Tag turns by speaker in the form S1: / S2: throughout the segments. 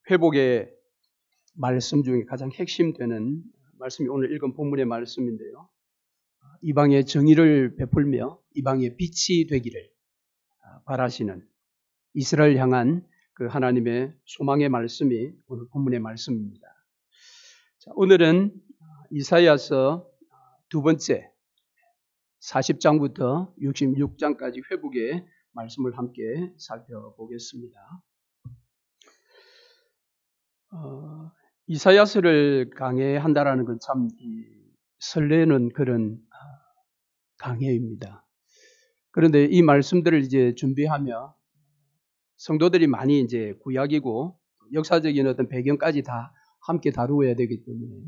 S1: 회복의 말씀 중에 가장 핵심되는 말씀이 오늘 읽은 본문의 말씀인데요. 이방의 정의를 베풀며 이방의 빛이 되기를 바라시는 이스라엘 향한 그 하나님의 소망의 말씀이 오늘 본문의 말씀입니다. 자, 오늘은 이사야서 두 번째 40장부터 66장까지 회복의 말씀을 함께 살펴보겠습니다. 이사야서를 강해한다라는 건 참 설레는 그런 강해입니다. 그런데 이 말씀들을 이제 준비하며 성도들이 많이 이제 구약이고 역사적인 어떤 배경까지 다 함께 다루어야 되기 때문에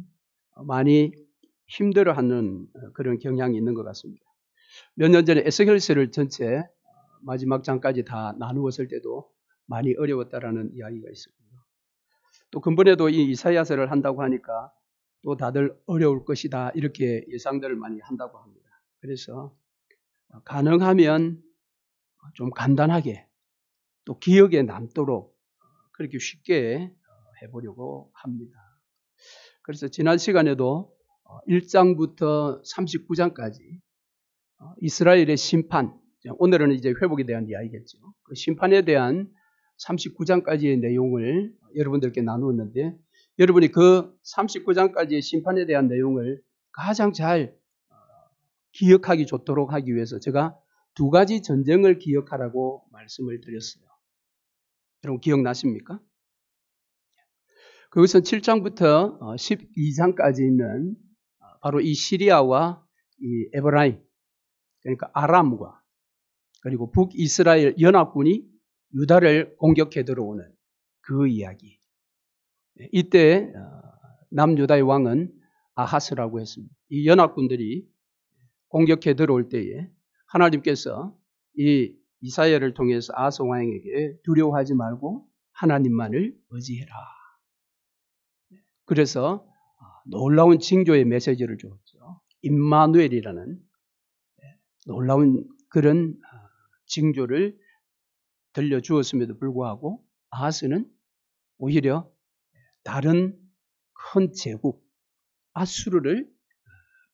S1: 많이 힘들어하는 그런 경향이 있는 것 같습니다. 몇 년 전에 에스겔서를 전체 마지막 장까지 다 나누었을 때도 많이 어려웠다라는 이야기가 있습니다. 또 근본에도 이 이사야서를 한다고 하니까 또 다들 어려울 것이다 이렇게 예상들을 많이 한다고 합니다. 그래서 가능하면 좀 간단하게 또 기억에 남도록 그렇게 쉽게 해보려고 합니다. 그래서 지난 시간에도 1장부터 39장까지 이스라엘의 심판, 오늘은 이제 회복에 대한 이야기겠죠. 그 심판에 대한 39장까지의 내용을 여러분들께 나누었는데 여러분이 그 39장까지의 심판에 대한 내용을 가장 잘 기억하기 좋도록 하기 위해서 제가 두 가지 전쟁을 기억하라고 말씀을 드렸어요. 여러분 기억나십니까? 그것은 7장부터 12장까지 있는 바로 이 시리아와 이 에브라임, 그러니까 아람과 그리고 북이스라엘 연합군이 유다를 공격해 들어오는 그 이야기. 이때 남유다의 왕은 아하스라고 했습니다. 이 연합군들이 공격해 들어올 때에 하나님께서 이 이사야를 통해서 아하스 왕에게 두려워하지 말고 하나님만을 의지해라. 그래서 놀라운 징조의 메시지를 줬죠. 임마누엘이라는 놀라운 그런 징조를 들려주었음에도 불구하고 아하스는 오히려 다른 큰 제국 아수르를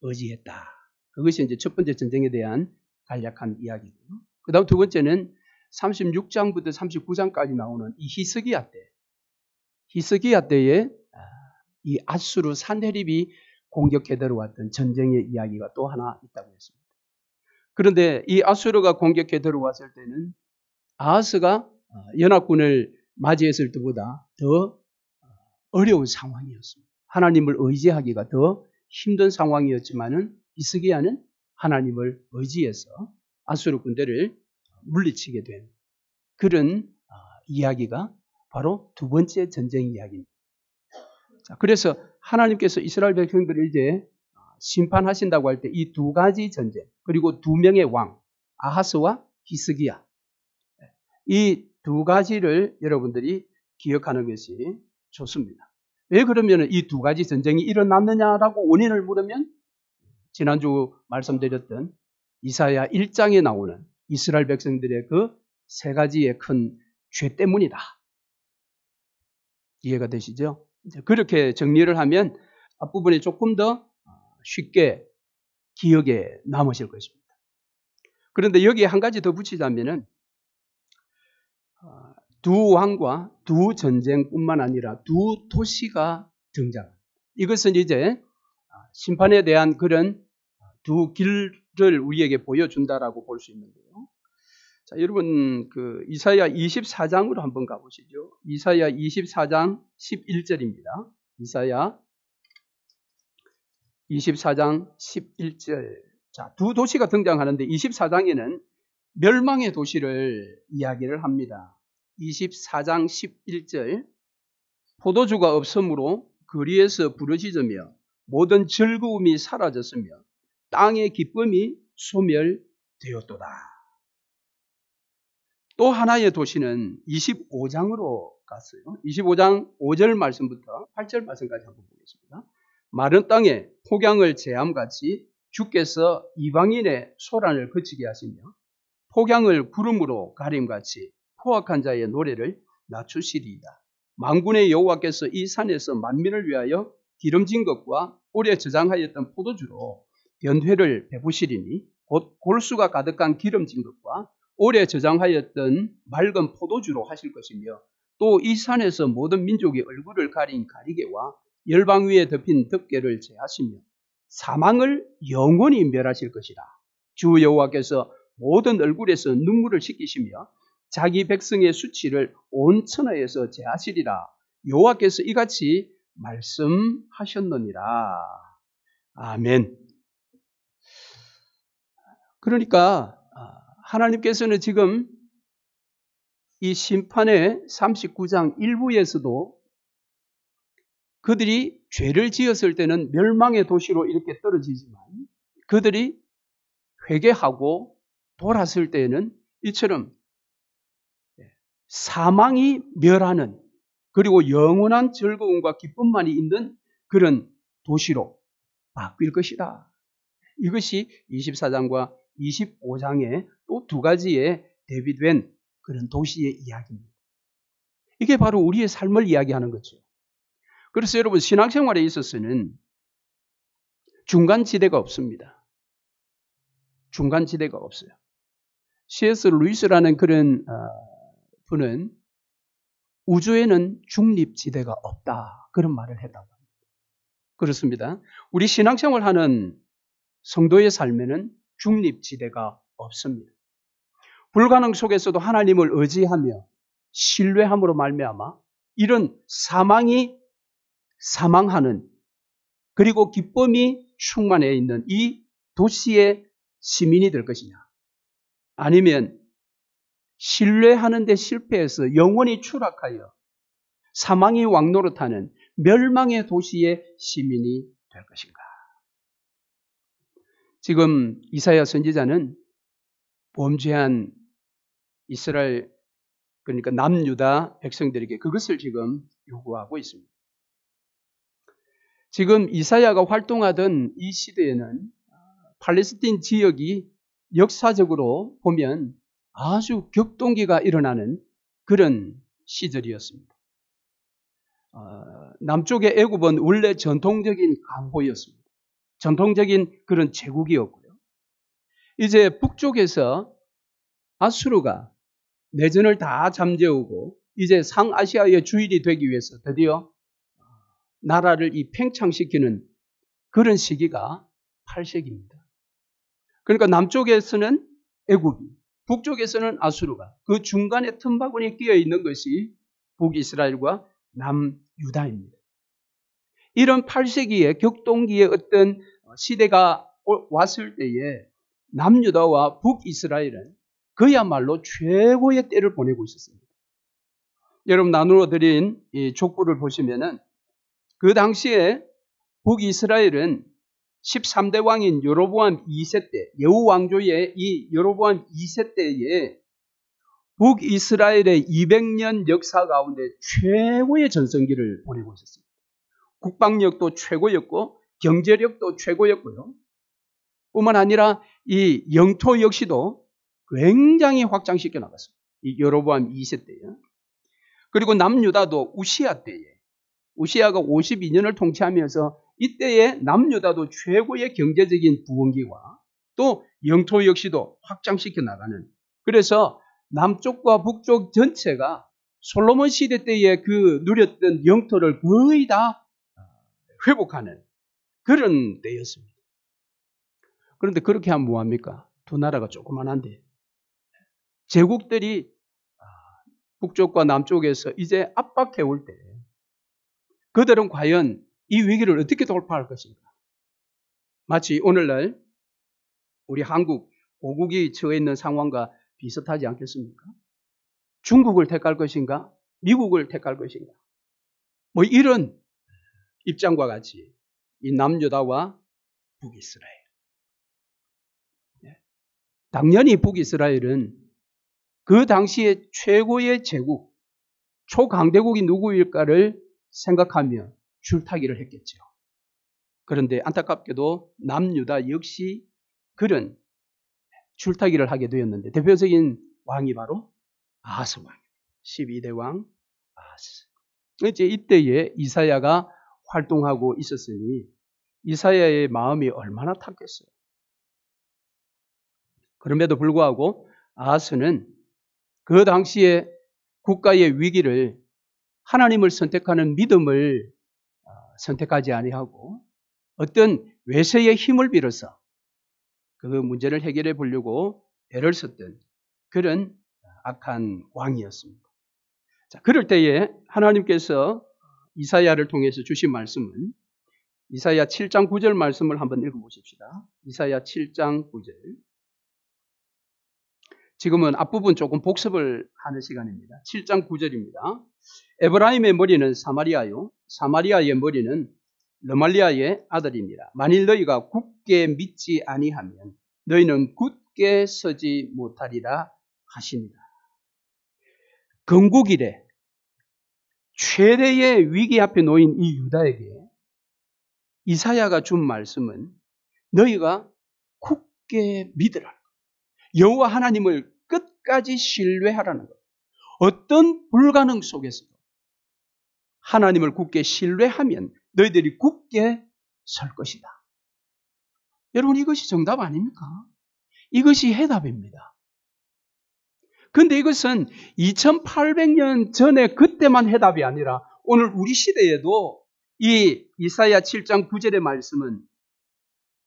S1: 의지했다. 그것이 이제 첫 번째 전쟁에 대한 간략한 이야기고요. 그 다음 두 번째는 36장부터 39장까지 나오는 이 히스기야 때에 이 아수르 산헤립이 공격해 들어왔던 전쟁의 이야기가 또 하나 있다고 했습니다. 그런데 이 아수르가 공격해 들어왔을 때는 아하스가 연합군을 맞이했을 때보다 더 어려운 상황이었습니다. 하나님을 의지하기가 더 힘든 상황이었지만은 히스기야는 하나님을 의지해서 아수르 군대를 물리치게 된 그런 이야기가 바로 두 번째 전쟁 이야기입니다. 자, 그래서 하나님께서 이스라엘 백성들을 이제 심판하신다고 할 때 이 두 가지 전쟁 그리고 두 명의 왕 아하스와 히스기야 이 두 가지를 여러분들이 기억하는 것이 좋습니다. 왜 그러면 이 두 가지 전쟁이 일어났느냐라고 원인을 물으면 지난주 말씀드렸던 이사야 1장에 나오는 이스라엘 백성들의 그 세 가지의 큰 죄 때문이다. 이해가 되시죠? 그렇게 정리를 하면 앞부분이 조금 더 쉽게 기억에 남으실 것입니다. 그런데 여기에 한 가지 더 붙이자면은 두 왕과 두 전쟁뿐만 아니라 두 도시가 등장합니다. 이것은 이제 심판에 대한 그런 두 길을 우리에게 보여준다라고 볼 수 있는데요. 자, 여러분 그 이사야 24장으로 한번 가보시죠. 이사야 24장 11절입니다. 이사야 24장 11절. 자, 두 도시가 등장하는데 24장에는 멸망의 도시를 이야기를 합니다. 24장 11절. 포도주가 없으므로 거리에서 부르짖으며 모든 즐거움이 사라졌으며 땅의 기쁨이 소멸되었도다. 또 하나의 도시는 25장으로 갔어요. 25장 5절 말씀부터 8절 말씀까지 한번 보겠습니다. 마른 땅에 폭양을 재함같이 주께서 이방인의 소란을 그치게 하시며 폭양을 구름으로 가림같이 포악한 자의 노래를 낮추시리이다. 만군의 여호와께서 이 산에서 만민을 위하여 기름진 것과 오래 저장하였던 포도주로 변회를 베푸시리니 곧 골수가 가득한 기름진 것과 오래 저장하였던 맑은 포도주로 하실 것이며 또 이 산에서 모든 민족의 얼굴을 가린 가리개와 열방 위에 덮인 덮개를 제하시며 사망을 영원히 멸하실 것이라. 주 여호와께서 모든 얼굴에서 눈물을 씻기시며 자기 백성의 수치를 온 천하에서 제하시리라. 여호와께서 이같이 말씀하셨느니라. 아멘. 그러니까 하나님께서는 지금 이 심판의 39장 1부에서도 그들이 죄를 지었을 때는 멸망의 도시로 이렇게 떨어지지만 그들이 회개하고 돌았을 때에는 이처럼 사망이 멸하는 그리고 영원한 즐거움과 기쁨만이 있는 그런 도시로 바뀔 것이다. 이것이 24장과 25장의 또 두 가지의 대비된 그런 도시의 이야기입니다. 이게 바로 우리의 삶을 이야기하는 거죠. 그래서 여러분 신앙생활에 있어서는 중간지대가 없습니다. 중간지대가 없어요. C.S. 루이스라는 그런 분은 우주에는 중립지대가 없다. 그런 말을 했다고 합니다. 그렇습니다. 우리 신앙생활하는 성도의 삶에는 중립지대가 없습니다. 불가능 속에서도 하나님을 의지하며 신뢰함으로 말미암아 이런 사망하는 그리고 기쁨이 충만해 있는 이 도시의 시민이 될 것이냐 아니면 신뢰하는 데 실패해서 영원히 추락하여 사망이 왕노릇하는 멸망의 도시의 시민이 될 것인가. 지금 이사야 선지자는 범죄한 이스라엘 그러니까 남유다 백성들에게 그것을 지금 요구하고 있습니다. 지금 이사야가 활동하던 이 시대에는 팔레스틴 지역이 역사적으로 보면 아주 격동기가 일어나는 그런 시절이었습니다. 남쪽의 애굽은 원래 전통적인 강호였습니다. 전통적인 그런 제국이었고요. 이제 북쪽에서 아수르가 내전을 다 잠재우고 이제 상아시아의 주인이 되기 위해서 드디어 나라를 이 팽창시키는 그런 시기가 8세기입니다. 그러니까 남쪽에서는 애굽이, 북쪽에서는 아수르가, 그 중간에 틈바구니에 끼어 있는 것이 북이스라엘과 남유다입니다. 이런 8세기의 격동기의 어떤 시대가 왔을 때에 남유다와 북이스라엘은 그야말로 최고의 때를 보내고 있었습니다. 여러분 나누어 드린 이 족보를 보시면은 그 당시에 북이스라엘은 13대 왕인 여로보암 2세 때, 여우 왕조의 이 여로보암 2세 때에 북이스라엘의 200년 역사 가운데 최고의 전성기를 보내고 있었습니다. 국방력도 최고였고 경제력도 최고였고요. 뿐만 아니라 이 영토 역시도 굉장히 확장시켜 나갔습니다. 이 여로보암 2세 때에. 그리고 남유다도 우시아 때에 우시아가 52년을 통치하면서 이때에 남유다도 최고의 경제적인 부흥기와 또 영토 역시도 확장시켜 나가는 그래서 남쪽과 북쪽 전체가 솔로몬 시대 때에 그 누렸던 영토를 거의 다 회복하는 그런 때였습니다. 그런데 그렇게 하면 뭐합니까? 두 나라가 조그만한데 제국들이 북쪽과 남쪽에서 이제 압박해 올 때 그들은 과연 이 위기를 어떻게 돌파할 것인가? 마치 오늘날 우리 한국 고국이 처해 있는 상황과 비슷하지 않겠습니까? 중국을 택할 것인가? 미국을 택할 것인가? 뭐 이런 입장과 같이 이 남유다와 북이스라엘. 당연히 북이스라엘은 그 당시에 최고의 제국, 초강대국이 누구일까를 생각하며 줄타기를 했겠죠. 그런데 안타깝게도 남유다 역시 그런 줄타기를 하게 되었는데 대표적인 왕이 바로 아스 왕입니다. 12대 왕 아스. 이제 이때에 이사야가 활동하고 있었으니 이사야의 마음이 얼마나 탔겠어요. 그럼에도 불구하고 아하스는 그 당시에 국가의 위기를 하나님을 선택하는 믿음을 선택하지 아니하고 어떤 외세의 힘을 빌어서 그 문제를 해결해 보려고 애를 썼던 그런 악한 왕이었습니다. 자, 그럴 때에 하나님께서 이사야를 통해서 주신 말씀은 이사야 7장 9절 말씀을 한번 읽어보십시다. 이사야 7장 9절. 지금은 앞부분 조금 복습을 하는 시간입니다. 7장 9절입니다. 에브라임의 머리는 사마리아요, 사마리아의 머리는 르말리아의 아들이니라. 만일 너희가 굳게 믿지 아니하면 너희는 굳게 서지 못하리라 하시니라. 건국 이래 최대의 위기 앞에 놓인 이 유다에게 이사야가 준 말씀은 너희가 굳게 믿으라. 여호와 하나님을 끝까지 신뢰하라는 것. 어떤 불가능 속에서도 하나님을 굳게 신뢰하면 너희들이 굳게 설 것이다. 여러분, 이것이 정답 아닙니까? 이것이 해답입니다. 그런데 이것은 2800년 전에 그때만 해답이 아니라 오늘 우리 시대에도 이 이사야 7장 9절의 말씀은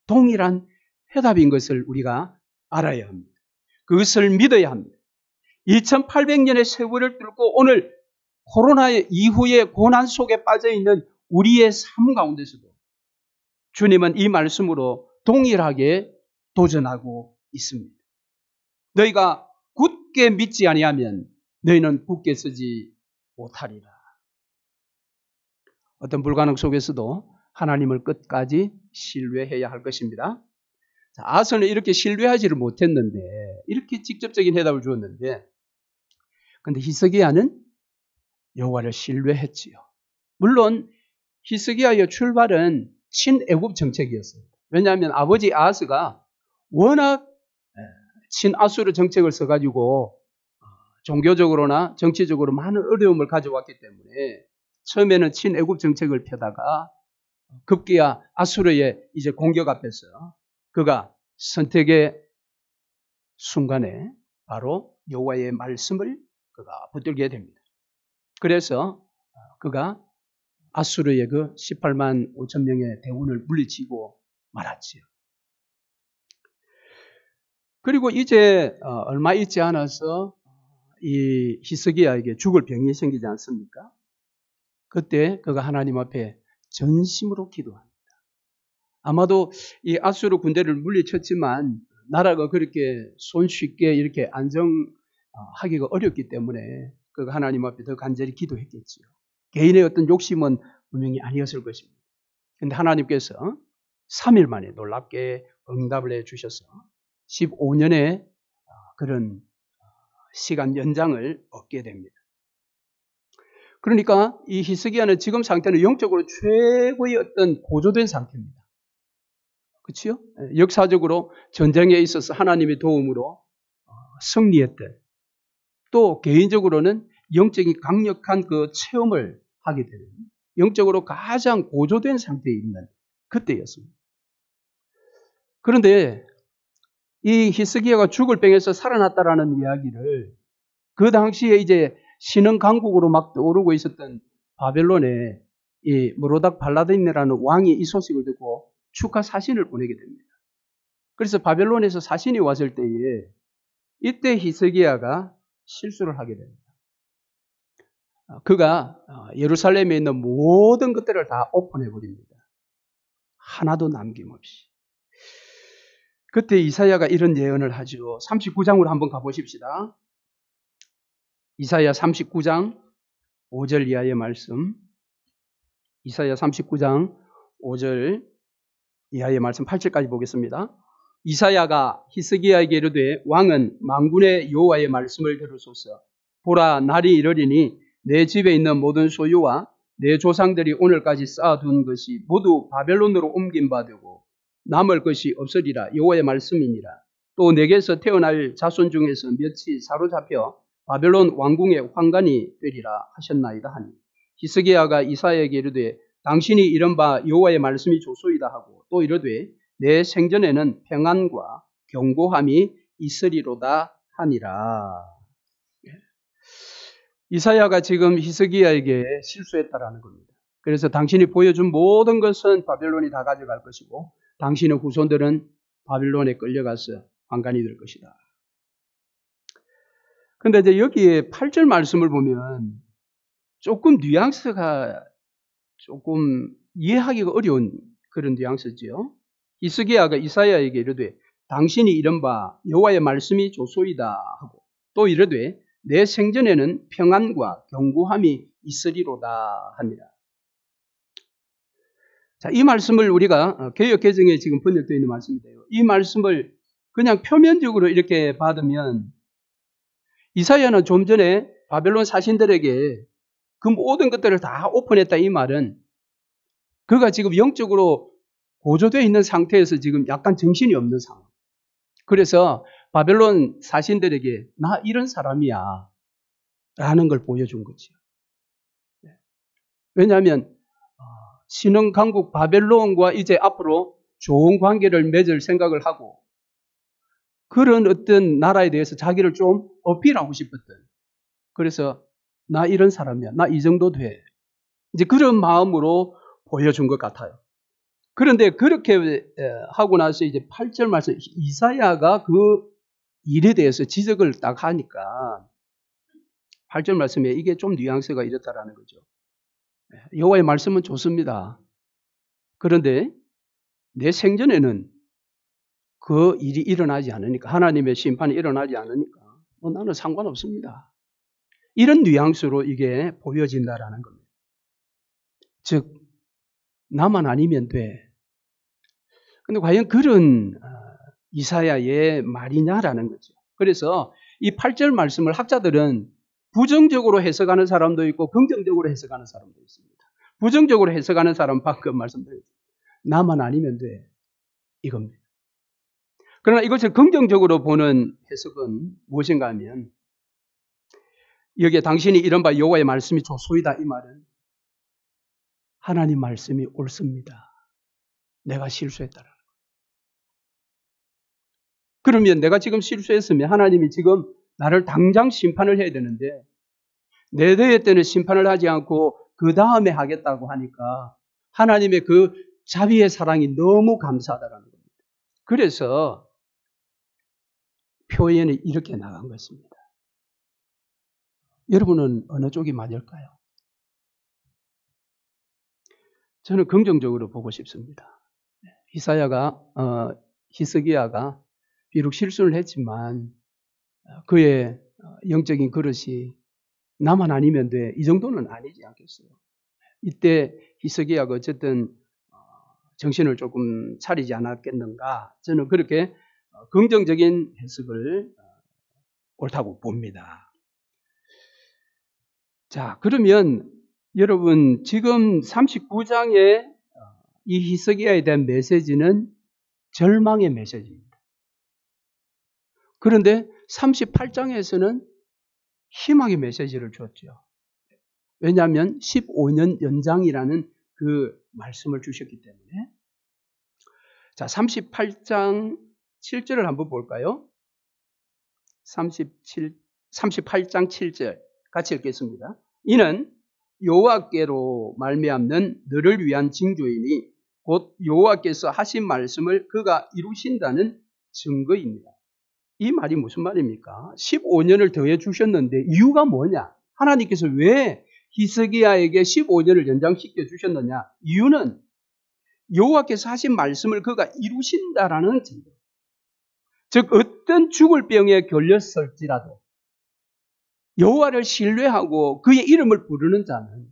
S1: 동일한 해답인 것을 우리가 알아야 합니다. 그것을 믿어야 합니다. 2800년의 세월을 뚫고 오늘 코로나 이후의 고난 속에 빠져있는 우리의 삶 가운데서도 주님은 이 말씀으로 동일하게 도전하고 있습니다. 너희가 굳게 믿지 아니하면 너희는 굳게 서지 못하리라. 어떤 불가능 속에서도 하나님을 끝까지 신뢰해야 할 것입니다. 자, 아하스는 이렇게 신뢰하지를 못했는데, 이렇게 직접적인 해답을 주었는데, 근데 히스기야는 여호와를 신뢰했지요. 물론 히스기야의 출발은 친애굽 정책이었습니다. 왜냐하면 아버지 아하스가 워낙 친아수르 정책을 써가지고 종교적으로나 정치적으로 많은 어려움을 가져왔기 때문에 처음에는 친애굽 정책을 펴다가 급기야 아수르의 이제 공격 앞에서 그가 선택의 순간에 바로 여호와의 말씀을 그가 붙들게 됩니다. 그래서 그가 아수르의 그 18만 5천 명의 대군을 물리치고 말았지요. 그리고 이제 얼마 있지 않아서 이 히스기야에게 죽을 병이 생기지 않습니까? 그때 그가 하나님 앞에 전심으로 기도합니다. 아마도 이 아수르 군대를 물리쳤지만 나라가 그렇게 손쉽게 이렇게 안정하기가 어렵기 때문에 그가 하나님 앞에 더 간절히 기도했겠지요. 개인의 어떤 욕심은 분명히 아니었을 것입니다. 그런데 하나님께서 3일 만에 놀랍게 응답을 해주셔서 15년의 그런 시간 연장을 얻게 됩니다. 그러니까 이 히스기야는 지금 상태는 영적으로 최고의 어떤 고조된 상태입니다. 그렇죠? 역사적으로 전쟁에 있어서 하나님의 도움으로 승리했던, 또 개인적으로는 영적인 강력한 그 체험을 하게 되는 영적으로 가장 고조된 상태에 있는 그때였습니다. 그런데 이 히스기야가 죽을 병에서 살아났다라는 이야기를 그 당시에 이제 신흥 강국으로 막 떠오르고 있었던 바벨론의 이 무로닥 발라딘이라는 왕이 이 소식을 듣고 축하 사신을 보내게 됩니다. 그래서 바벨론에서 사신이 왔을 때에 이때 히스기야가 실수를 하게 됩니다. 그가 예루살렘에 있는 모든 것들을 다 오픈해 버립니다. 하나도 남김없이. 그때 이사야가 이런 예언을 하죠. 39장으로 한번 가보십시다. 이사야 39장 5절 이하의 말씀. 이사야 39장 5절 이하의 말씀 8절까지 보겠습니다. 이사야가 히스기야에게 이르되 왕은 만군의 여호와의 말씀을 들으소서. 보라, 날이 이르리니 내 집에 있는 모든 소유와 내 조상들이 오늘까지 쌓아둔 것이 모두 바벨론으로 옮긴 바 되고 남을 것이 없으리라. 여호와의 말씀이니라. 또 내게서 태어날 자손 중에서 몇이 사로잡혀 바벨론 왕궁의 환관이 되리라 하셨나이다 하니 히스기야가 이사야에게 이르되 당신이 이른바 여호와의 말씀이 좋소이다 하고 또 이르되 내 생전에는 평안과 견고함이 있으리로다 하니라. 이사야가 지금 히스기야에게 실수했다라는 겁니다. 그래서 당신이 보여준 모든 것은 바벨론이 다 가져갈 것이고 당신의 후손들은 바벨론에 끌려가서 환관이 될 것이다. 그런데 이제 여기에 8절 말씀을 보면 조금 뉘앙스가 조금 이해하기가 어려운 그런 뉘앙스지요. 히스기야가 이사야에게 이르되 당신이 이른바 여호와의 말씀이 좋소이다 하고 또 이르되 내 생전에는 평안과 견고함이 있으리로다 합니다. 자, 이 말씀을 우리가 개역개정에 지금 번역되어 있는 말씀인데요. 이 말씀을 그냥 표면적으로 이렇게 받으면 이사야는 좀 전에 바벨론 사신들에게 그 모든 것들을 다 오픈했다 이 말은 그가 지금 영적으로 고조되어 있는 상태에서 지금 약간 정신이 없는 상황. 그래서 바벨론 사신들에게 나 이런 사람이야 라는 걸 보여준 거죠. 왜냐하면 신흥 강국 바벨론과 이제 앞으로 좋은 관계를 맺을 생각을 하고 그런 어떤 나라에 대해서 자기를 좀 어필하고 싶었던 그래서 나 이런 사람이야. 나 이 정도 돼. 이제 그런 마음으로 보여준 것 같아요. 그런데 그렇게 하고 나서 이제 8절 말씀 이사야가 그 일에 대해서 지적을 딱 하니까 8절 말씀에 이게 좀 뉘앙스가 이렇다라는 거죠. 여호와의 말씀은 좋습니다. 그런데 내 생전에는 그 일이 일어나지 않으니까 하나님의 심판이 일어나지 않으니까 나는 상관없습니다. 이런 뉘앙스로 이게 보여진다라는 겁니다. 즉 나만 아니면 돼. 근데 과연 그런 이사야의 말이냐라는 거죠. 그래서 이 8절 말씀을 학자들은 부정적으로 해석하는 사람도 있고 긍정적으로 해석하는 사람도 있습니다. 부정적으로 해석하는 사람 방금 말씀드렸죠. 나만 아니면 돼. 이겁니다. 그러나 이것을 긍정적으로 보는 해석은 무엇인가 하면 여기에 당신이 이른바 여호와의 말씀이 좋소이다 이 말은 하나님 말씀이 옳습니다. 내가 실수했다라는 거예요. 그러면 내가 지금 실수했으면 하나님이 지금 나를 당장 심판을 해야 되는데 내 대회 때는 심판을 하지 않고 그 다음에 하겠다고 하니까 하나님의 그 자비의 사랑이 너무 감사하다라는 겁니다. 그래서 표현이 이렇게 나간 것입니다. 여러분은 어느 쪽이 맞을까요? 저는 긍정적으로 보고 싶습니다. 히스기야가 비록 실수를 했지만 그의 영적인 그릇이 나만 아니면 돼. 이 정도는 아니지 않겠어요. 이때 히스기야가 어쨌든 정신을 조금 차리지 않았겠는가. 저는 그렇게 긍정적인 해석을 옳다고 봅니다. 자, 그러면 여러분 지금 39장의 이 히스기야에 대한 메시지는 절망의 메시지입니다. 그런데 38장에서는 희망의 메시지를 줬죠. 왜냐하면 15년 연장이라는 그 말씀을 주셨기 때문에. 자, 38장 7절을 한번 볼까요? 38장 7절 같이 읽겠습니다. 이는 여호와께로 말미암는 너를 위한 징조이니 곧 여호와께서 하신 말씀을 그가 이루신다는 증거입니다. 이 말이 무슨 말입니까? 15년을 더해 주셨는데 이유가 뭐냐? 하나님께서 왜 히스기야에게 15년을 연장시켜 주셨느냐? 이유는 여호와께서 하신 말씀을 그가 이루신다라는 증거. 즉 어떤 죽을 병에 걸렸을지라도 여호와를 신뢰하고 그의 이름을 부르는 자는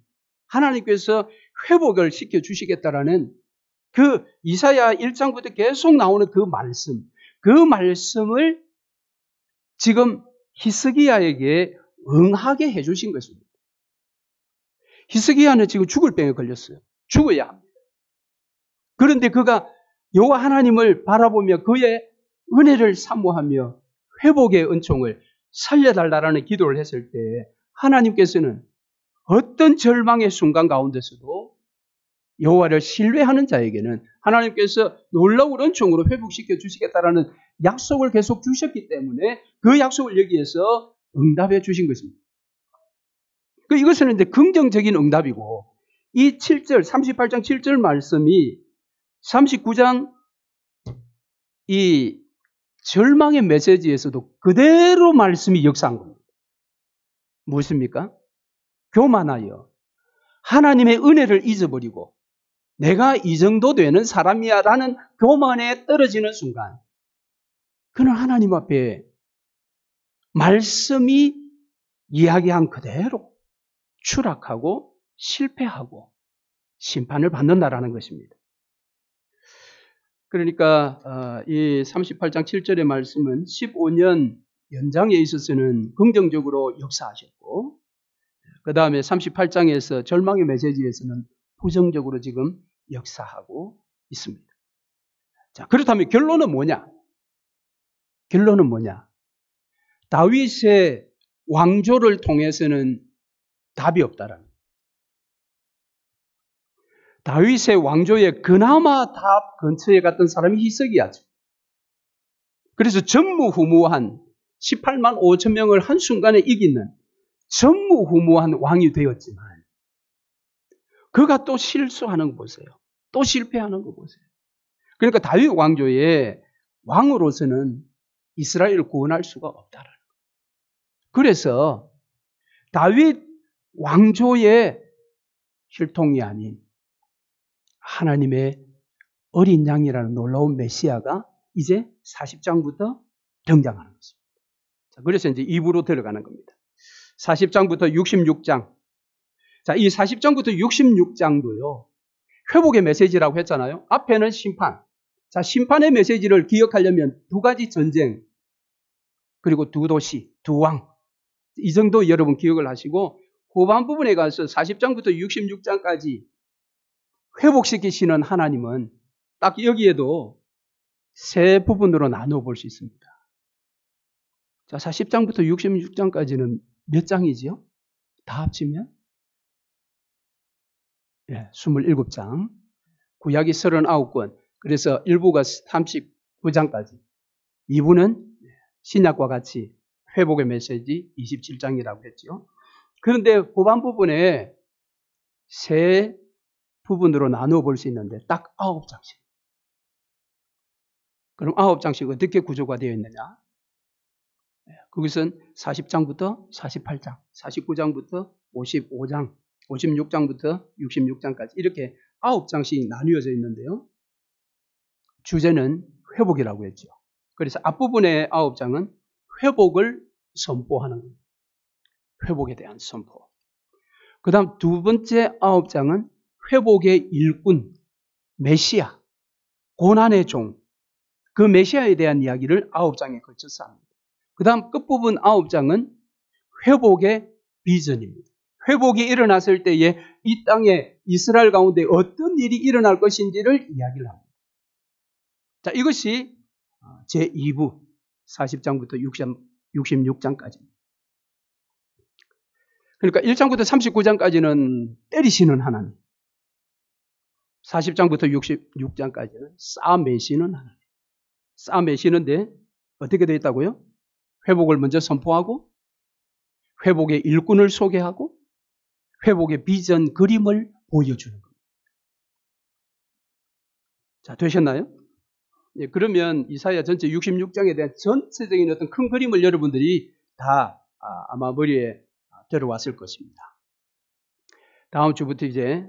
S1: 하나님께서 회복을 시켜 주시겠다라는 그 이사야 1장부터 계속 나오는 그 말씀을 지금 히스기야에게 응하게 해주신 것입니다. 히스기야는 지금 죽을 병에 걸렸어요. 죽어야 합니다. 그런데 그가 여호와 하나님을 바라보며 그의 은혜를 사모하며 회복의 은총을 살려달라는 기도를 했을 때 하나님께서는 어떤 절망의 순간 가운데서도 여호와를 신뢰하는 자에게는 하나님께서 놀라운 은총으로 회복시켜 주시겠다라는 약속을 계속 주셨기 때문에 그 약속을 여기에서 응답해 주신 것입니다. 이것은 이제 긍정적인 응답이고, 이 7절, 38장 7절 말씀이 39장 이 절망의 메시지에서도 그대로 말씀이 역사한 겁니다. 무엇입니까? 교만하여 하나님의 은혜를 잊어버리고 내가 이 정도 되는 사람이야 라는 교만에 떨어지는 순간, 그는 하나님 앞에 말씀이 이야기한 그대로 추락하고 실패하고 심판을 받는다라는 것입니다. 그러니까 이 38장 7절의 말씀은 15년 연장에 있어서는 긍정적으로 역사하셨고, 그 다음에 38장에서 절망의 메시지에서는 부정적으로 지금 역사하고 있습니다. 자, 그렇다면 결론은 뭐냐? 결론은 뭐냐? 다윗의 왕조를 통해서는 답이 없다라는 거예요. 다윗의 왕조에 그나마 답 근처에 갔던 사람이 희석이야죠. 그래서 전무후무한 18만 5천 명을 한순간에 이기는 전무후무한 왕이 되었지만, 그가 또 실수하는 거 보세요. 또 실패하는 거 보세요. 그러니까 다윗 왕조의 왕으로서는 이스라엘을 구원할 수가 없다라는 거예요. 그래서 다윗 왕조의 혈통이 아닌 하나님의 어린 양이라는 놀라운 메시아가 이제 40장부터 등장하는 것입니다. 자, 그래서 이제 2부로 들어가는 겁니다. 40장부터 66장. 자, 이 40장부터 66장도요, 회복의 메시지라고 했잖아요. 앞에는 심판. 자, 심판의 메시지를 기억하려면 두 가지 전쟁, 그리고 두 도시, 두 왕. 이 정도 여러분 기억을 하시고, 후반 부분에 가서 40장부터 66장까지 회복시키시는 하나님은 딱 여기에도 세 부분으로 나누어 볼 수 있습니다. 자, 40장부터 66장까지는 몇 장이지요? 다 합치면? 27장. 구약이 39권. 그래서 1부가 39장까지. 2부는 신약과 같이 회복의 메시지 27장이라고 했죠. 그런데 후반 부분에 세 부분으로 나누어 볼 수 있는데 딱 9장씩. 그럼 9장씩 어떻게 구조가 되어 있느냐? 그것은 40장부터 48장, 49장부터 55장, 56장부터 66장까지 이렇게 9장씩 나뉘어져 있는데요. 주제는 회복이라고 했죠. 그래서 앞부분의 9장은 회복을 선포하는 겁니다. 회복에 대한 선포. 그 다음 두 번째 9장은 회복의 일꾼, 메시아, 고난의 종, 그 메시아에 대한 이야기를 9장에 걸쳐서 합니다. 그 다음 끝부분 9장은 회복의 비전입니다. 회복이 일어났을 때에 이 땅에 이스라엘 가운데 어떤 일이 일어날 것인지를 이야기를 합니다. 자, 이것이 제2부 40장부터 66장까지입니다. 그러니까 1장부터 39장까지는 때리시는 하나님, 40장부터 66장까지는 싸매시는 하나님. 싸매시는데 어떻게 되어 있다고요? 회복을 먼저 선포하고, 회복의 일꾼을 소개하고, 회복의 비전 그림을 보여주는 겁니다. 자, 되셨나요? 예, 그러면 이사야 전체 66장에 대한 전체적인 어떤 큰 그림을 여러분들이 다 아마 머리에 들어왔을 것입니다. 다음 주부터 이제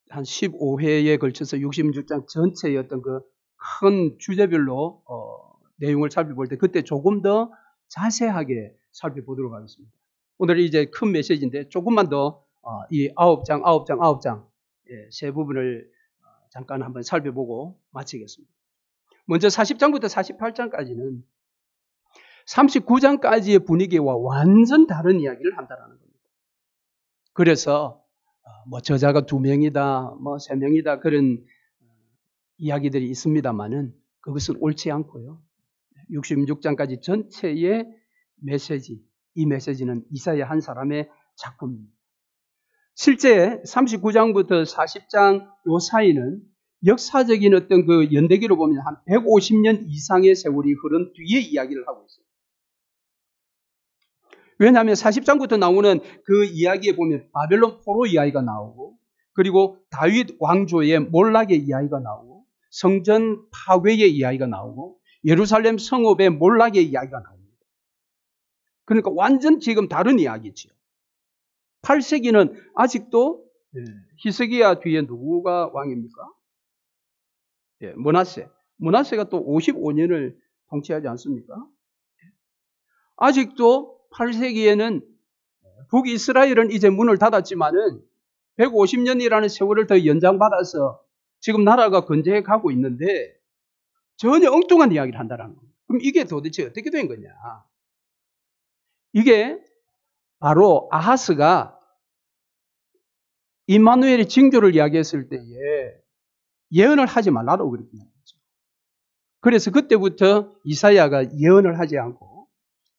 S1: 한 15회에 걸쳐서 66장 전체의 어떤 그 큰 주제별로 내용을 살펴볼 때 그때 조금 더 자세하게 살펴보도록 하겠습니다. 오늘 이제 큰 메시지인데 조금만 더 이 9장 세 부분을 잠깐 한번 살펴보고 마치겠습니다. 먼저 40장부터 48장까지는 39장까지의 분위기와 완전 다른 이야기를 한다는 겁니다. 그래서 뭐 저자가 2명이다, 뭐 3명이다 그런 이야기들이 있습니다만은 그것은 옳지 않고요. 66장까지 전체의 메시지, 이 메시지는 이사야 한 사람의 작품입니다. 실제 39장부터 40장 요 사이는 역사적인 어떤 그 연대기로 보면 한 150년 이상의 세월이 흐른 뒤에 이야기를 하고 있어요. 왜냐하면 40장부터 나오는 그 이야기에 보면 바벨론 포로 이야기가 나오고, 그리고 다윗 왕조의 몰락의 이야기가 나오고, 성전 파괴의 이야기가 나오고, 예루살렘 성읍의 몰락의 이야기가 나옵니다. 그러니까 완전 지금 다른 이야기죠. 8세기는 아직도 히스기야 뒤에 누구가 왕입니까? 므낫세. 므낫세가 또 55년을 통치하지 않습니까? 아직도 8세기에는 북이스라엘은 이제 문을 닫았지만은 150년이라는 세월을 더 연장받아서 지금 나라가 건재해 가고 있는데 전혀 엉뚱한 이야기를 한다는 거예요. 그럼 이게 도대체 어떻게 된 거냐? 이게 바로 아하스가 임마누엘의 징조를 이야기했을 때에 예언을 하지 말라고 그랬단 말이죠. 그래서 그때부터 이사야가 예언을 하지 않고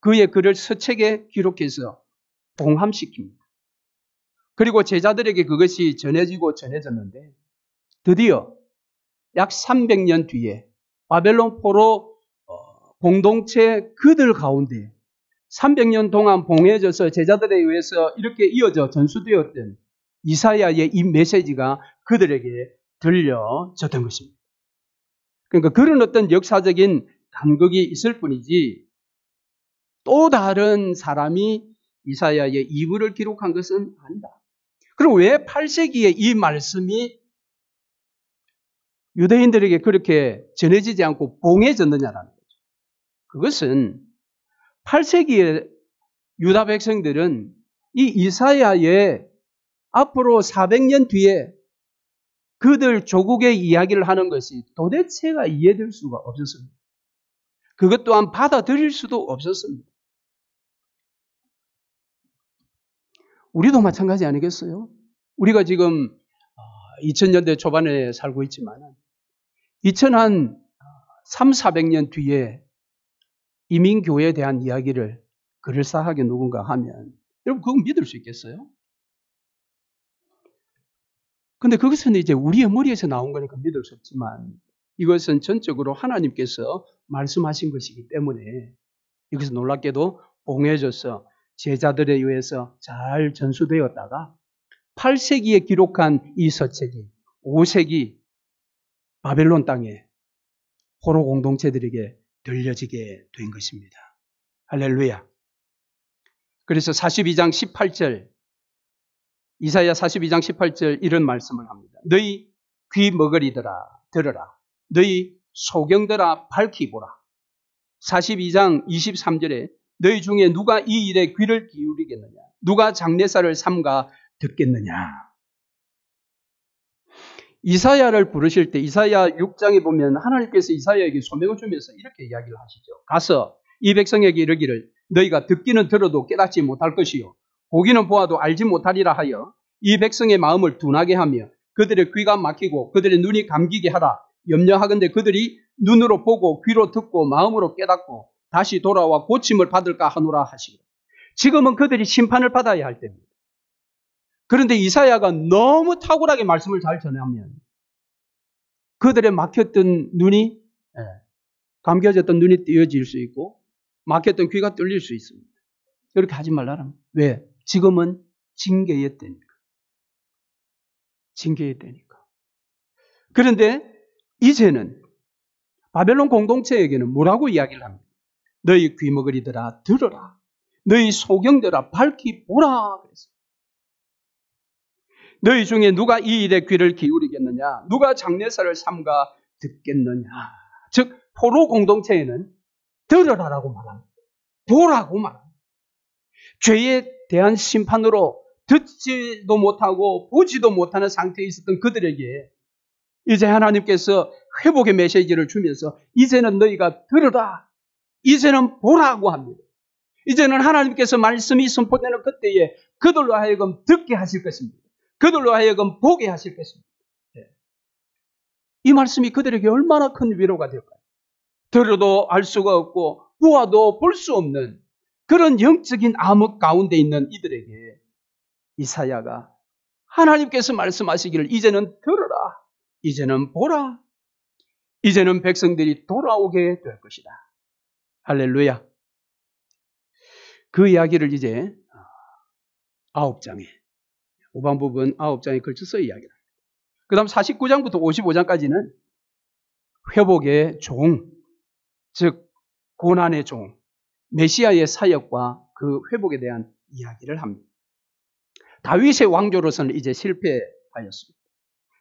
S1: 그의 글을 서책에 기록해서 봉함시킵니다. 그리고 제자들에게 그것이 전해지고 전해졌는데 드디어 약 300년 뒤에 바벨론 포로 공동체 그들 가운데 300년 동안 봉해져서 제자들에 의해서 이렇게 이어져 전수되었던 이사야의 이 메시지가 그들에게 들려졌던 것입니다. 그러니까 그런 어떤 역사적인 간극이 있을 뿐이지 또 다른 사람이 이사야의 이브를 기록한 것은 아니다. 그럼 왜 8세기에 이 말씀이 유대인들에게 그렇게 전해지지 않고 봉해졌느냐라는 거죠. 그것은 8세기에 유다 백성들은 이 이사야의 앞으로 400년 뒤에 그들 조국의 이야기를 하는 것이 도대체가 이해될 수가 없었습니다. 그것 또한 받아들일 수도 없었습니다. 우리도 마찬가지 아니겠어요? 우리가 지금 2000년대 초반에 살고 있지만 2000한 300~400년 뒤에 이민교회에 대한 이야기를 그럴싸하게 누군가 하면 여러분 그건 믿을 수 있겠어요? 근데 그것은 이제 우리의 머리에서 나온 거니까 믿을 수 없지만 이것은 전적으로 하나님께서 말씀하신 것이기 때문에 여기서 놀랍게도 봉해져서 제자들에 의해서 잘 전수되었다가 8세기에 기록한 이 서책이 5세기 바벨론 땅에 포로 공동체들에게 들려지게 된 것입니다. 할렐루야. 그래서 42장 18절 이사야 42장 18절 이런 말씀을 합니다. 너희 귀 머거리들아 들어라. 너희 소경들아 밝히 보라. 42장 23절에 너희 중에 누가 이 일에 귀를 기울이겠느냐? 누가 장례사를 삼가 듣겠느냐? 이사야를 부르실 때 이사야 6장에 보면 하나님께서 이사야에게 소명을 주면서 이렇게 이야기를 하시죠. 가서 이 백성에게 이르기를 너희가 듣기는 들어도 깨닫지 못할 것이요 보기는 보아도 알지 못하리라 하여 이 백성의 마음을 둔하게 하며 그들의 귀가 막히고 그들의 눈이 감기게 하라. 염려하건대 그들이 눈으로 보고 귀로 듣고 마음으로 깨닫고 다시 돌아와 고침을 받을까 하노라 하시고 지금은 그들이 심판을 받아야 할 때입니다. 그런데 이사야가 너무 탁월하게 말씀을 잘 전하면 그들의 막혔던 눈이 감겨졌던 눈이 띄어질 수 있고 막혔던 귀가 뚫릴 수 있습니다. 그렇게 하지 말라는. 왜? 지금은 징계의 때니까. 징계의 때니까. 그런데 이제는 바벨론 공동체에게는 뭐라고 이야기를 합니다. 너희 귀머거리들아 들어라. 너희 소경들아 밝히 보라. 그랬습니다. 너희 중에 누가 이 일에 귀를 기울이겠느냐? 누가 장례사를 삼가 듣겠느냐? 즉 포로 공동체에는 들으라라고 말합니다. 보라고 말합니다. 죄에 대한 심판으로 듣지도 못하고 보지도 못하는 상태에 있었던 그들에게 이제 하나님께서 회복의 메시지를 주면서 이제는 너희가 들으라. 이제는 보라고 합니다. 이제는 하나님께서 말씀이 선포되는 그때에 그들로 하여금 듣게 하실 것입니다. 그들로 하여금 보게 하실 것입니다. 이 말씀이 그들에게 얼마나 큰 위로가 될까요? 들어도 알 수가 없고 보아도 볼 수 없는 그런 영적인 암흑 가운데 있는 이들에게 이사야가 하나님께서 말씀하시기를 이제는 들어라, 이제는 보라, 이제는 백성들이 돌아오게 될 것이다. 할렐루야. 그 이야기를 이제 9장에, 후반 부분 9장에 걸쳐서 이야기를 합니다. 그 다음 49장부터 55장까지는 회복의 종, 즉 고난의 종, 메시아의 사역과 그 회복에 대한 이야기를 합니다. 다윗의 왕조로서는 이제 실패하였습니다.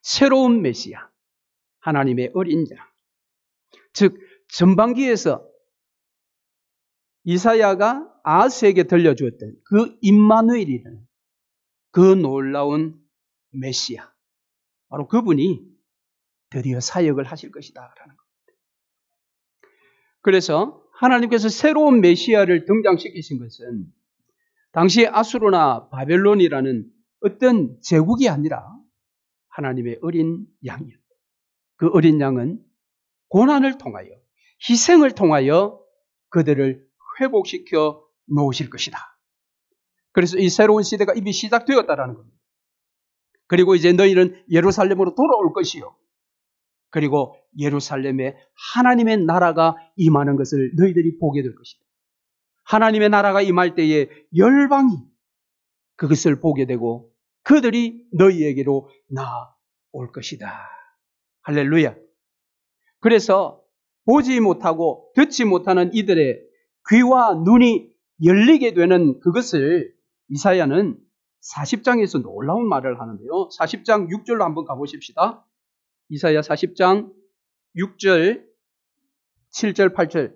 S1: 새로운 메시아, 하나님의 어린 자, 즉 전반기에서 이사야가 아하스에게 들려주었던 그 임마누엘이라는 그 놀라운 메시아, 바로 그분이 드디어 사역을 하실 것이다 라는 겁니다. 그래서 하나님께서 새로운 메시아를 등장시키신 것은 당시 아수르나 바벨론이라는 어떤 제국이 아니라 하나님의 어린 양이었다. 그 어린 양은 고난을 통하여, 희생을 통하여 그들을 회복시켜 놓으실 것이다. 그래서 이 새로운 시대가 이미 시작되었다라는 겁니다. 그리고 이제 너희는 예루살렘으로 돌아올 것이요, 그리고 예루살렘에 하나님의 나라가 임하는 것을 너희들이 보게 될 것이다. 하나님의 나라가 임할 때에 열방이 그것을 보게 되고 그들이 너희에게로 나올 것이다. 할렐루야. 그래서 보지 못하고 듣지 못하는 이들의 귀와 눈이 열리게 되는 그것을 이사야는 40장에서 놀라운 말을 하는데요. 40장 6절로 한번 가보십시다. 이사야 40장 6절, 7절, 8절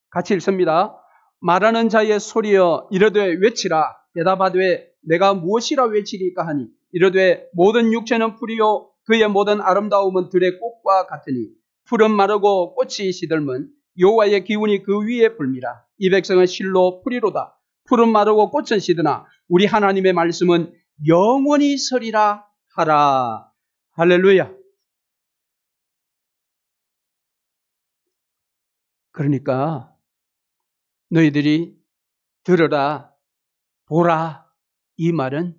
S1: 같이 읽습니다. 말하는 자의 소리여 이르되 외치라. 대답하되 내가 무엇이라 외치리까 하니 이르되 모든 육체는 풀이요 그의 모든 아름다움은 들의 꽃과 같으니 풀은 마르고 꽃이 시들면 여호와의 기운이 그 위에 불미라. 이 백성은 실로 풀이로다. 풀은 마르고 꽃은 시드나 우리 하나님의 말씀은 영원히 서리라 하라. 할렐루야. 그러니까 너희들이 들으라, 보라, 이 말은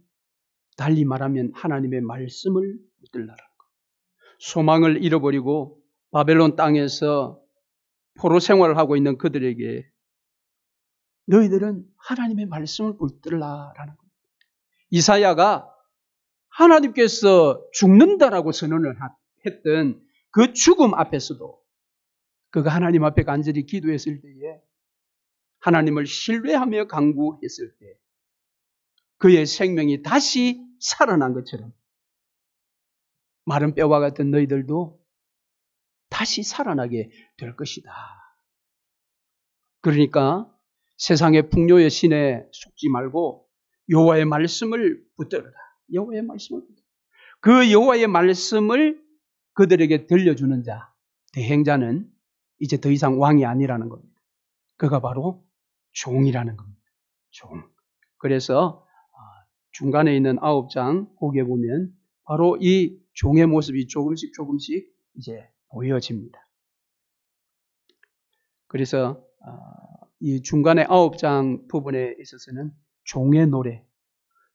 S1: 달리 말하면 하나님의 말씀을 붙들라라는 것. 소망을 잃어버리고 바벨론 땅에서 포로 생활을 하고 있는 그들에게 너희들은 하나님의 말씀을 붙들라라는 것. 이사야가 하나님께서 죽는다라고 선언을 했던 그 죽음 앞에서도 그가 하나님 앞에 간절히 기도했을 때에 하나님을 신뢰하며 간구했을 때 그의 생명이 다시 살아난 것처럼 마른 뼈와 같은 너희들도 다시 살아나게 될 것이다. 그러니까 세상의 풍요의 신에 속지 말고 여호와의 말씀을 붙들어라. 여호와의 말씀을 붙들어라. 그 여호와의 말씀을 그들에게 들려주는 자, 대행자는 이제 더 이상 왕이 아니라는 겁니다. 그가 바로 종이라는 겁니다. 종. 그래서 중간에 있는 9장 거기에 보면 바로 이 종의 모습이 조금씩 이제 보여집니다. 그래서 이 중간에 9장 부분에 있어서는 종의 노래,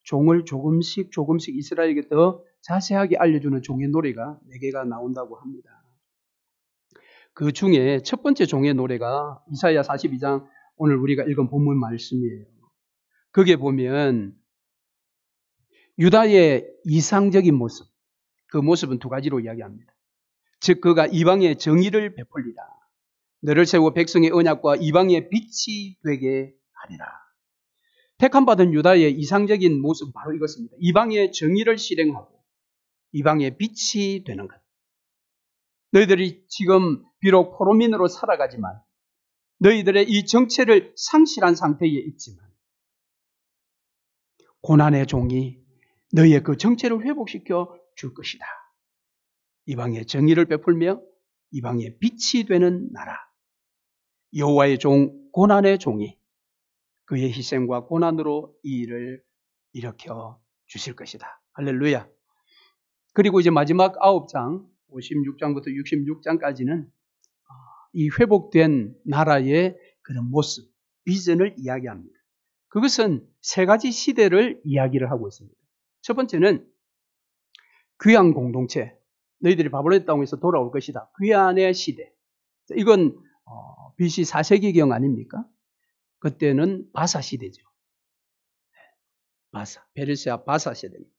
S1: 종을 조금씩 이스라엘에게 더 자세하게 알려주는 종의 노래가 4개가 나온다고 합니다. 그 중에 첫 번째 종의 노래가 이사야 42장 오늘 우리가 읽은 본문 말씀이에요. 거기에 보면 유다의 이상적인 모습, 그 모습은 2가지로 이야기합니다. 즉 그가 이방의 정의를 베풀리라. 너를 세워 백성의 언약과 이방의 빛이 되게 하리라. 택함받은 유다의 이상적인 모습은 바로 이것입니다. 이방의 정의를 실행하고 이방의 빛이 되는 것. 너희들이 지금 비록 포로민으로 살아가지만 너희들의 이 정체를 상실한 상태에 있지만 고난의 종이 너희의 그 정체를 회복시켜 줄 것이다. 이방의 정의를 베풀며 이방의 빛이 되는 나라. 여호와의 종, 고난의 종이 그의 희생과 고난으로 이 일을 일으켜 주실 것이다. 할렐루야. 그리고 이제 마지막 9장 56장부터 66장까지는 이 회복된 나라의 그런 모습, 비전을 이야기합니다. 그것은 3가지 시대를 이야기를 하고 있습니다. 첫 번째는 귀환 공동체. 너희들이 바벨론 땅에서 돌아올 것이다. 귀환의 시대. 이건 BC 4세기경 아닙니까? 그때는 바사 시대죠. 바사, 페르시아 바사 시대입니다.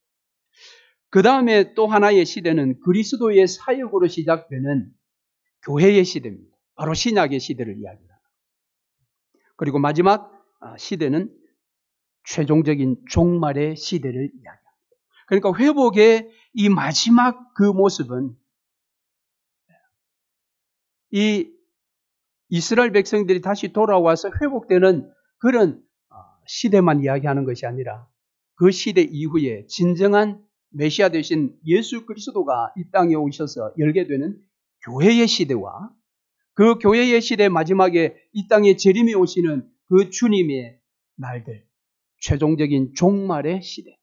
S1: 그 다음에 또 하나의 시대는 그리스도의 사역으로 시작되는 교회의 시대입니다. 바로 신약의 시대를 이야기합니다. 그리고 마지막 시대는 최종적인 종말의 시대를 이야기합니다. 그러니까 회복의 이 마지막 그 모습은 이 이스라엘 백성들이 다시 돌아와서 회복되는 그런 시대만 이야기하는 것이 아니라 그 시대 이후에 진정한 메시아 되신 예수 그리스도가 이 땅에 오셔서 열게 되는 교회의 시대와 그 교회의 시대 마지막에 이 땅에 재림이 오시는 그 주님의 날들, 최종적인 종말의 시대,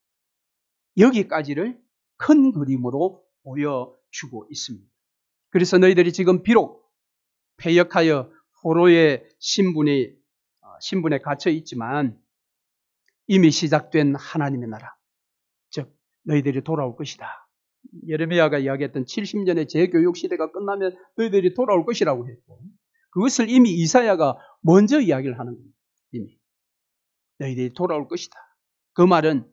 S1: 여기까지를 큰 그림으로 보여주고 있습니다. 그래서 너희들이 지금 비록 패역하여 포로의 신분에 갇혀 있지만 이미 시작된 하나님의 나라, 즉 너희들이 돌아올 것이다. 예레미야가 이야기했던 70년의 재교육 시대가 끝나면 너희들이 돌아올 것이라고 했고, 그것을 이미 이사야가 먼저 이야기를 하는 겁니다. 이미 너희들이 돌아올 것이다. 그 말은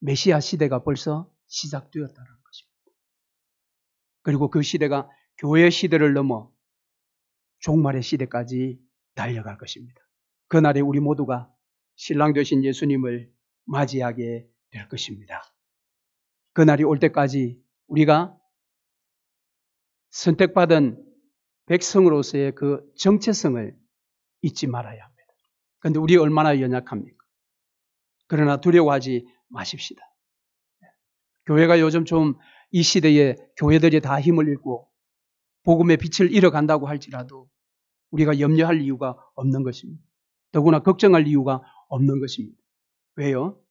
S1: 메시아 시대가 벌써 시작되었다는 것입니다. 그리고 그 시대가 교회 시대를 넘어 종말의 시대까지 달려갈 것입니다. 그날에 우리 모두가 신랑 되신 예수님을 맞이하게 될 것입니다. 그날이 올 때까지 우리가 선택받은 백성으로서의 그 정체성을 잊지 말아야 합니다. 그런데 우리 얼마나 연약합니까? 그러나 두려워하지 마십시다. 교회가 요즘 좀 이 시대에 교회들이 다 힘을 잃고 복음의 빛을 잃어간다고 할지라도 우리가 염려할 이유가 없는 것입니다. 더구나 걱정할 이유가 없는 것입니다. 왜요?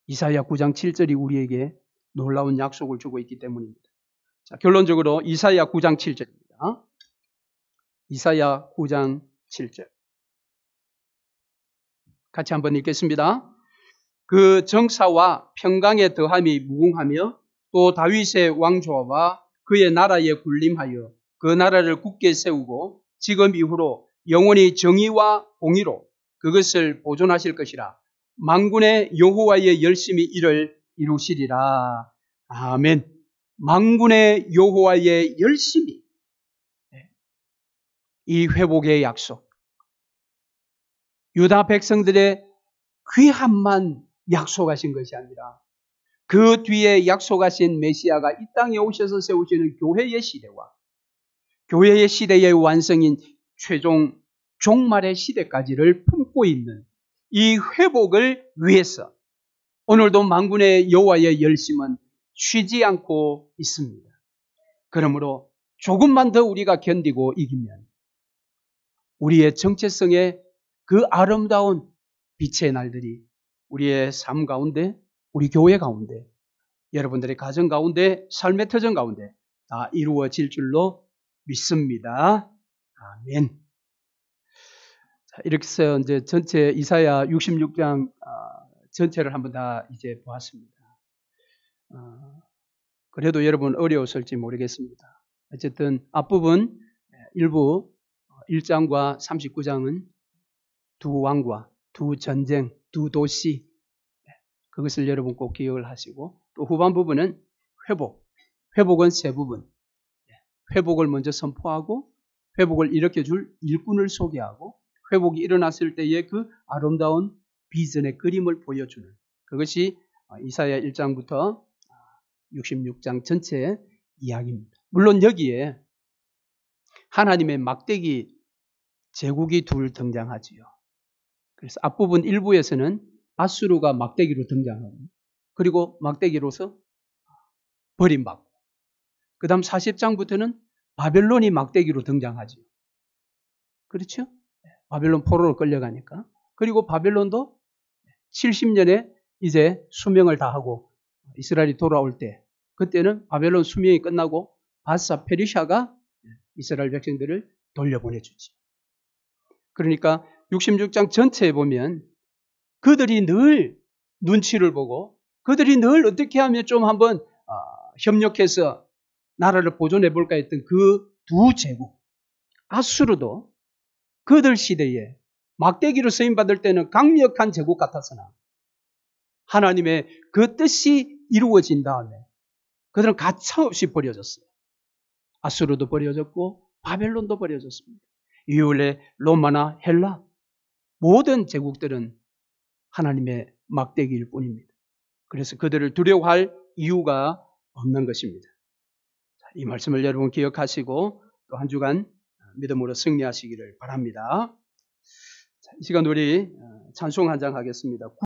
S1: 이사야 9장 7절이 우리에게 놀라운 약속을 주고 있기 때문입니다. 자, 결론적으로 이사야 9장 7절입니다. 이사야 9장 7절. 같이 한번 읽겠습니다. 그 정사와 평강의 더함이 무궁하며 또 다윗의 왕조와 그의 나라에 군림하여 그 나라를 굳게 세우고 지금 이후로 영원히 정의와 공의로 그것을 보존하실 것이라. 만군의 여호와의 열심히 이를 이루시리라. 아멘. 만군의 여호와의 열심히, 이 회복의 약속, 유다 백성들의 귀함만 약속하신 것이 아니라 그 뒤에 약속하신 메시아가 이 땅에 오셔서 세우시는 교회의 시대와 교회의 시대의 완성인 최종 종말의 시대까지를 품고 있는 이 회복을 위해서 오늘도 만군의 여호와의 열심은 쉬지 않고 있습니다. 그러므로 조금만 더 우리가 견디고 이기면 우리의 정체성의 그 아름다운 빛의 날들이 우리의 삶 가운데, 우리 교회 가운데, 여러분들의 가정 가운데, 삶의 터전 가운데 다 이루어질 줄로 믿습니다. 아멘. 자, 이렇게 해서 이제 전체 이사야 66장 전체를 한번 다 이제 보았습니다. 그래도 여러분 어려웠을지 모르겠습니다. 어쨌든 앞부분 일부 1장과 39장은 두 왕과 두 전쟁, 두 도시, 그것을 여러분 꼭 기억을 하시고, 또 후반 부분은 회복은 세 부분. 회복을 먼저 선포하고 회복을 일으켜줄 일꾼을 소개하고 회복이 일어났을 때의 그 아름다운 비전의 그림을 보여주는, 그것이 이사야 1장부터 66장 전체의 이야기입니다. 물론 여기에 하나님의 막대기 제국이 둘 등장하지요. 그래서 앞부분 1부에서는 아수르가 막대기로 등장하고, 그리고 막대기로서 버림받고, 그 다음 40장부터는 바벨론이 막대기로 등장하죠. 그렇죠? 바벨론 포로로 끌려가니까. 그리고 바벨론도 70년에 이제 수명을 다하고 이스라엘이 돌아올 때, 그때는 바벨론 수명이 끝나고 바사 페르시아가 이스라엘 백성들을 돌려보내주지. 그러니까 66장 전체에 보면 그들이 늘 눈치를 보고 그들이 늘 어떻게 하면 좀 한번 협력해서 나라를 보존해 볼까 했던 그 두 제국, 아수르도 그들 시대에 막대기로 쓰임받을 때는 강력한 제국 같았으나 하나님의 그 뜻이 이루어진 다음에 그들은 가차없이 버려졌어요. 아수르도 버려졌고 바벨론도 버려졌습니다. 이후에 로마나 헬라 모든 제국들은 하나님의 막대기일 뿐입니다. 그래서 그들을 두려워할 이유가 없는 것입니다. 이 말씀을 여러분 기억하시고 또 한 주간 믿음으로 승리하시기를 바랍니다. 이 시간 우리 찬송 한 장 하겠습니다.